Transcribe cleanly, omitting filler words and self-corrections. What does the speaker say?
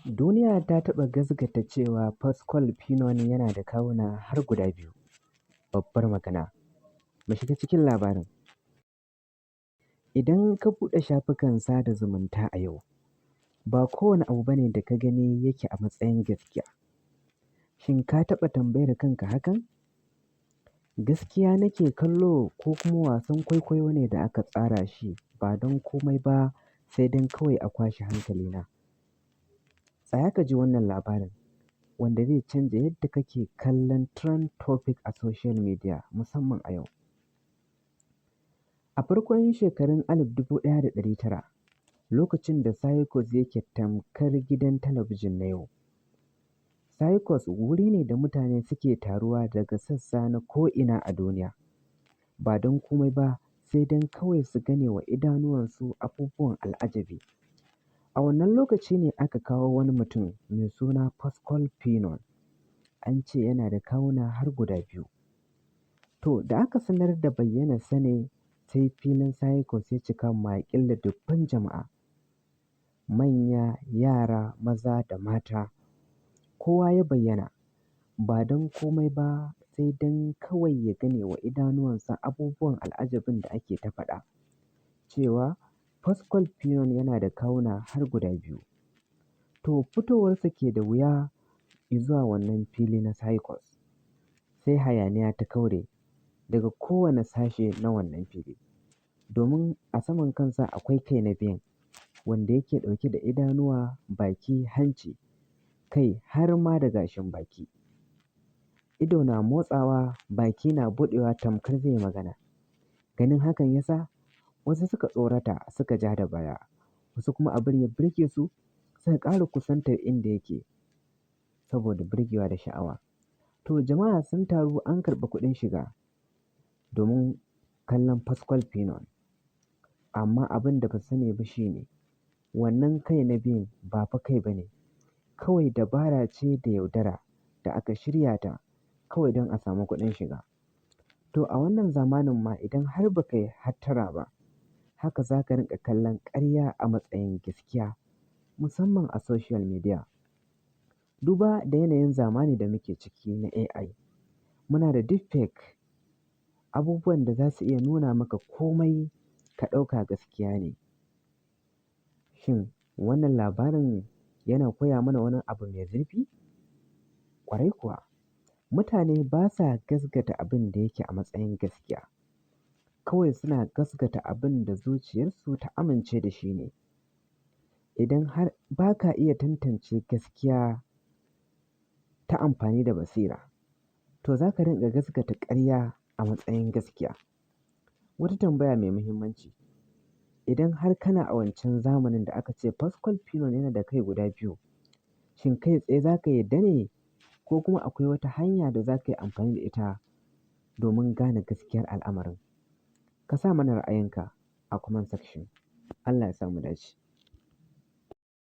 Duniya ta taɓa gasgata cewa Pascal Pinon yana da kawuna har guda biyu. Babbar magana. Mu shiga cikin labarin. Idan ka buɗe shafukan sada zumunta a yau, ba kowane abu bane da ka gani yake a matsayin gaskiya. Shin ka taɓa tambayar kanka hakan? Gaskiya nake kallo ko kuma wasan kwaikwayo ne da aka tsara shi ba don komai ba sai don kawai a kwashe hankalina. Tsaya ka ji wannan labarin wanda zai canja yadda kake kallon trend topic a social media musamman a yau. A farkon shekarun 1900 lokacin da Circus yake tamkar gidan talabijin na yau. Circus wuri ne da mutane suke taruwa daga sassa na ko'ina a duniya. Ba don komai ba sai don kawai su gane wa idanuwansu abubuwan al'ajabi. A wannan lokaci ne aka kawo wani mutum mai suna Pascal Pinon. An ce yana da kawuna har guda biyu. To da aka sanar da bayyanarsa ne sai filin Circus ya cika maƙil da dubban jama'a. Manya, yara, maza da mata. Kowa ya bayyana ba don komai ba sai don kawai ya gane wa idanuwansa abubuwan al'ajabin da ake ta faɗa. Cewa Pascal Pinon yana da kawuna har guda biyu. To fitowarsa ke da wuya izuwa wannan fili na Circus. Sai hayaniya ta kaure daga kowane sashe na wannan fili. Domin a saman kansa akwai kai na biyun wanda yake ɗauke da idanuwa, baki, hanci, kai har ma da gashin baki. Ido na motsawa, baki na buɗewa tamkar zai magana. Ganin hakan ya sa wasu suka tsorata suka ja da baya. Wasu kuma abin ya birge su suka ƙara kusantar inda yake saboda birgewa da sha'awa. To jama'a sun taru an karɓi kuɗin shiga domin kallon Pascal Pinon. Amma abin da ba su sani ba shi ne wannan kai na biyun ba fa kai ba ne. Kawai dabara ce da yaudara da aka shirya ta kawai don a samu kuɗin shiga. To a wannan zamanin ma idan har ba ka yi hattara ba, haka za ka rinƙa kallon ƙarya a matsayin gaskiya musamman a social media. Duba da yanayin zamani da muke ciki na AI. Muna da deepfake, abubuwan da za su iya nuna maka komai ka ɗauka gaskiya ne. Shin wannan labarin yana koya mana wani abu mai zurfi? Ƙwarai kuwa, mutane ba sa gasgata abin da yake a matsayin gaskiya. Kawai suna gasgata abin da zuciyarsu ta amince da shi ne. Idan har ba ka iya tantance gaskiya ta amfani da basira, to za ka rinƙa gasgata ƙarya a matsayin gaskiya. Wata tambaya mai muhimmanci. Idan har kana a wancan zamanin da aka ce Pascal Pinon yana da kai guda biyu, shin kai tsaye za ka yarda ne ko kuma akwai wata hanya da za ka yi amfani da ita domin gane gaskiyar al'amarin? Ka sa mana ra'ayinka a comment section. Allah ya sa mu dace.